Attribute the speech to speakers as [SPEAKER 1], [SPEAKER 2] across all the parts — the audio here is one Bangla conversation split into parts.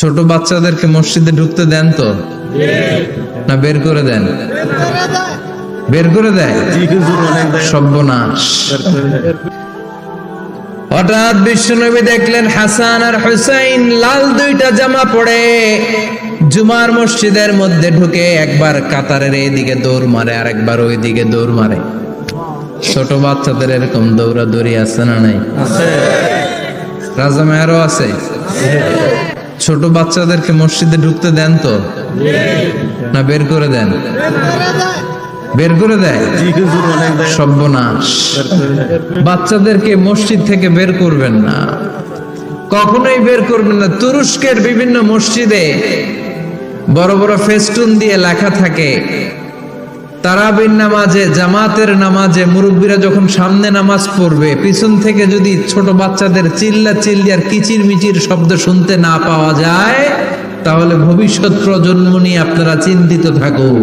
[SPEAKER 1] ছোট বাচ্চাদেরকে মসজিদে ঢুকতে দেন তো না বের করে দেন? বের করে দেয়। সর্বনাশ। হঠাৎ বিশ্বনবী দেখলেন হাসান আর হুসাইন লাল দুইটা জামা পরে জুমার মসজিদের মধ্যে ঢুকে একবার কাতারের এইদিকে দৌড় মারে আর একবার ওই দিকে দৌড় মারে। ছোট বাচ্চাদের এরকম দৌড়াদৌড়ি আছে না নাই? রাজা মেয়ারও আছে। ছোট বাচ্চাদেরকে মসজিদে ঢুকতে দেন তো না বের করে দেন? বের করে দেয়। সর্বনাশ। বাচ্চাদেরকে মসজিদ থেকে বের করবেন না, কখনোই বের করবেন না। তুরস্কের বিভিন্ন মসজিদে বড় বড় ফেস্টুন দিয়ে লেখা থাকে তারাবির নামাজে, জামাতের নামাজে মুরব্বীরা যখন সামনে নামাজ পড়বে, পিছন থেকে যদি ছোট বাচ্চাদের চিল্লা চিল্লি আর কিচির মিচির শব্দ শুনতে না পাওয়া যায়, তাহলে ভবিষ্যৎ প্রজন্ম নিয়ে আপনারা চিন্তিত থাকুন।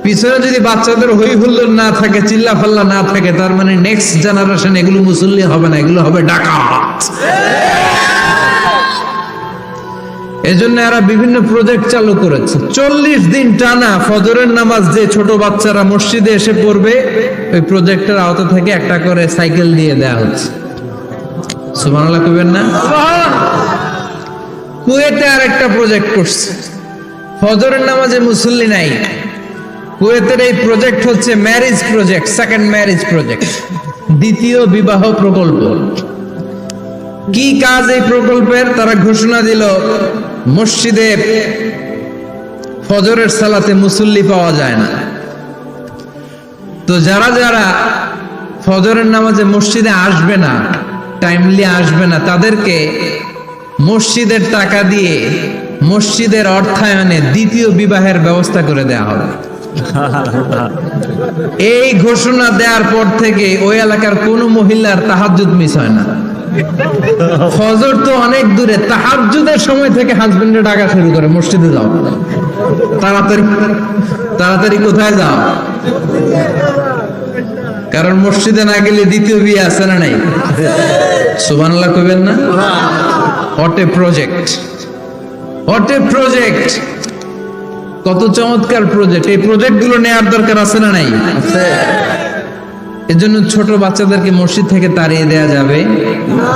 [SPEAKER 1] পিছনে যদি বাচ্চাদের হই হুল্লোড় না থাকে, চিল্লা ফাল্লা না থাকে, তার মানে নেক্সট জেনারেশন এগুলো মুসল্লি হবে না, এগুলো হবে ডাকাত। এজন্য এরা বিভিন্ন প্রজেক্ট চালু করেছে। 40 দিন টানা ফজরের নামাজ যে ছোট বাচ্চারা মসজিদে এসে পড়বে, ওই প্রজেক্টের আওতা থেকে একটা করে সাইকেল দিয়ে দেয়া হচ্ছে। সুবহানাল্লাহ কইবেন না? কুয়েতে আর একটা প্রজেক্ট করছে, ফজরের নামাজে মুসল্লি নাই। কুয়েতের এই প্রজেক্ট হচ্ছে marriage project, second marriage project, দ্বিতীয় বিবাহ প্রকল্প। কি কাজ এই প্রকল্পের? তারা ঘোষণা দিল মসজিদে ফজরের সালাতে মুসল্লি পাওয়া যায় না, তো যারা যারা ফজরের নামাজে মসজিদে আসবে না, টাইমলি আসবে না, তাদেরকে মসজিদের টাকা দিয়ে মসজিদের অর্থায়নে দ্বিতীয় বিবাহের ব্যবস্থা করে দেয়া হবে। এই ঘোষণা দেওয়ার পর থেকে ওই এলাকার কোন মহিলার তাহাজ্জুদ মিস হয় না। ফজর তো অনেক দূরে, তাহাজ্জুদের সময় থেকে হাজবেন্ডে ডাকা শুরু করে, মসজিদে যাও, তাড়াতাড়ি তাড়াতাড়ি কোথায় যাও, কারণ মসজিদে না গেলে দ্বিতীয় বিয়ে আছে না নাই? সুবহানাল্লাহ কইবেন না? What a project, what a project, কত চমৎকার প্রজেক্ট। এই প্রজেক্ট গুলো নেওয়ার দরকার আছে না নাই? এজন্য ছোট বাচ্চাদেরকে মসজিদ থেকে তাড়িয়ে দেয়া যাবে না,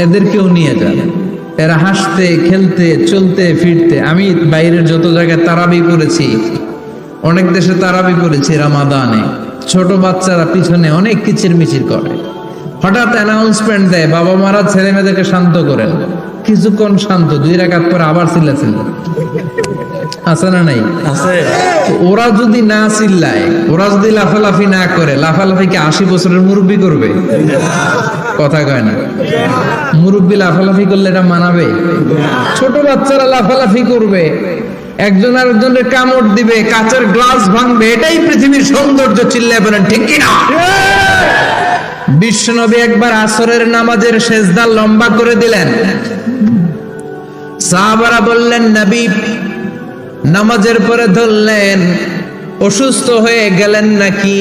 [SPEAKER 1] এদেরকেও নিয়ে যাবে। এরা হাসতে খেলতে চলতে ফিরতে। আমি বাইরের যত জায়গায় তারাবি করেছি, অনেক দেশে তারাবি করেছি রমাদানে, ছোট বাচ্চারা পিছনে অনেক কিচির মিচির করে। হঠাৎ অ্যানাউন্সমেন্ট দেয়, বাবা মারা ছেলে মেয়েদেরকে শান্ত করেন। কিছুক্ষণ শান্ত, 2 রাকাত পরে আবার চিল্লাচিল্লি। আছে না নাই? ওরা যদি না চিল্লায়, ওরা যদি লাফালাফি না করে, লাফালাফি কি 80 বছরের মুরব্বী করবে? কথা কয় না। মুরব্বী লাফালাফি করলে এটা মানাবে? ছোট বাচ্চারা লাফালাফি করবে, একজন আরেকজনের কামড় দিবে, কাঁচের গ্লাস ভাঙবে, এটাই পৃথিবীর সৌন্দর্য। চিল্লায় বলেন ঠিক কিনা? বিশ্বনবী একবার আসরের নামাজের সেজদা লম্বা করে দিলেন। সাহাবারা বললেন, নবী নামাজের পরে ধরলেন, অসুস্থ হয়ে গেলেন নাকি?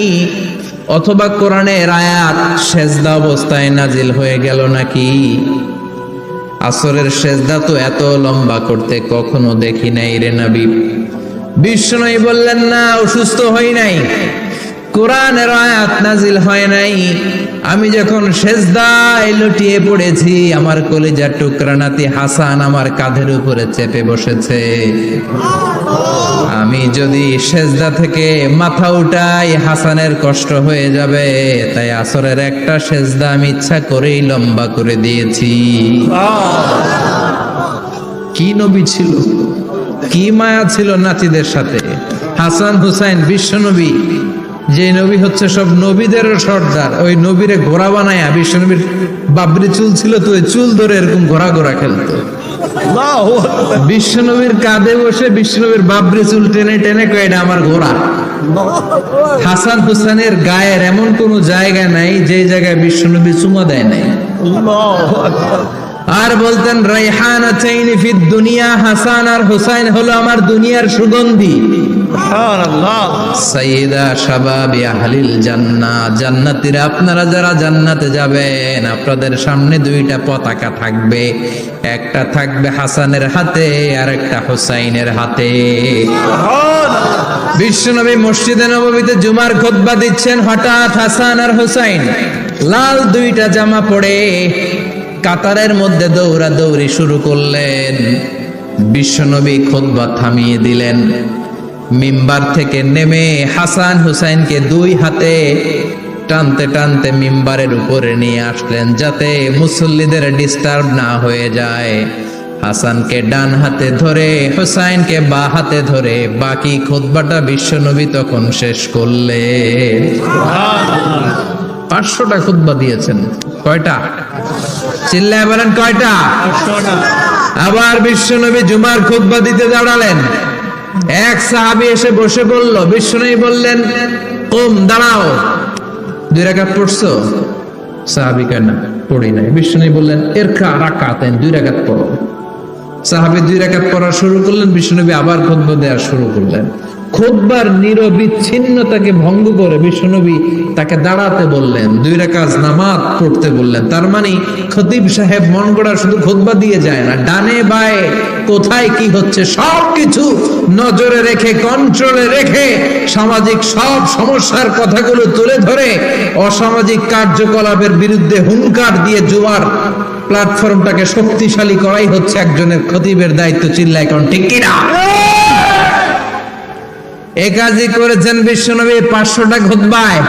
[SPEAKER 1] অথবা কোরআনের আয়াত সেজদা অবস্থায় নাজিল হয়ে গেল নাকি? আসরের সেজদা তো এত লম্বা করতে কখনো দেখি নাই রে নবী। বিশ্বনবী বললেন, না, অসুস্থ হই নাই, কোরআনের আয়াত নাজিল হয় নাই। আমি যখন সেজদায় লুটিয়ে পড়েছি, আমার কলিজার টুকরা নাতি হাসান আমার কাঁধের উপরে চেপে বসেছে। আমি যদি সেজদা থেকে মাথা উঠাই, হাসানের কষ্ট হয়ে যাবে, তাই আসরের একটা সেজদা আমি ইচ্ছা করেই লম্বা করে দিয়েছি। কি নবী ছিল, কি মায়া ছিল নাতিদের সাথে। হাসান হুসাইন বিশ্বনবী, যে নবী হচ্ছে সব নবীদের সর্দার, ওই নবীরে ঘোড়া বানায়া, বিশ্বনবীর বাবরি চুল ছিল তো, ওই চুল ধরে এরকম ঘোড়া ঘোড়া খেলতো। বিশ্বনবীর কাঁধে বসে বিশ্বনবীর বাবরি চুল টেনে টেনে কয়, এটা আমার ঘোড়া। হাসান হুসাইনের গায়ের এমন কোন জায়গা নাই যে জায়গায় বিশ্বনবী চুমা দেয় নাই। আর বলতেন, রাইহানাতাইনি ফিদ দুনিয়া, হাসান আর হুসাইন হলো আমার দুনিয়ার সুগন্ধি।
[SPEAKER 2] সুবহানাল্লাহ।
[SPEAKER 1] সাইয়্যিদা শাবাবি আহলিল জান্নাহ, জান্নাতীরা আপনারা যারা জান্নাতে যাবেন আপনাদের সামনে দুইটা পতাকা থাকবে, একটা থাকবে হাসানের হাতে আর একটা হুসাইনের হাতে। বিশ্বনবী মসজিদে নববীতে জুমার খুতবা দিচ্ছেন, হঠাৎ হাসান আর হুসাইন লাল দুইটা জামা পরে কাতারের মধ্যে দৌড়াদৌড়ি শুরু করলেন। বিশ্বনবী খুতবা থামিয়ে দিলেন, মিম্বার থেকে নেমে হাসান হুসাইনকে দুই হাতে টানতে টানতে মিম্বারের উপরে নিয়ে আসলেন যাতে মুসল্লিদের ডিস্টার্ব না হয়ে যায়। হাসানকে ডান হাতে ধরে হুসাইনকে বা হাতে ধরে বাকি খুতবাটা বিশ্বনবী তখন শেষ করলেন। 500টা খুতবা দিয়েছেন। কয়টা? চিল্লায় বলেন কয়টা? আবার বিশ্বনবী জুমার খুতবা দিতে দাঁড়ালেন। এক সাহাবী এসে বসে বলল, বিশ্বনবী বললেন কুম, দাঁড়াও। 2 রাকাত পড়ছো? সাহাবী কয় না, পড়ি নাই। বিশ্বনবী বললেন ইরকা রাকাতাইন, 2 রাকাত পড়ো। সাহাবী 2 রাকাত পড়া শুরু করলেন, বিশ্বনবী আবার খুতবা দেওয়া শুরু করলেন। খুতবার নিরবিচ্ছিন্নতাকে ভঙ্গ করে বিশ্বনবী তাকে দাঁড়াতে বললেন, 2 রাকাত নামাজ পড়তে বললেন। তার মানে খতিব সাহেব মন গড়া শুধু খুতবা দিয়ে যায় না, ডানে বায়ে কোথায় কি হচ্ছে সবকিছু নজরে রেখে, কন্ট্রোলে রেখে, সামাজিক সব সমস্যার কথাগুলো তুলে ধরে অসামাজিক কার্যকলাপের বিরুদ্ধে হুঙ্কার দিয়ে জুমার প্ল্যাটফর্মটাকে শক্তিশালী করাই হচ্ছে একজনের খতিবের দায়িত্ব। চিল্লায় কোন ঠিক কিনা? এ কাজই করেছেন বিশ্বনবী 500টা খুতবায়।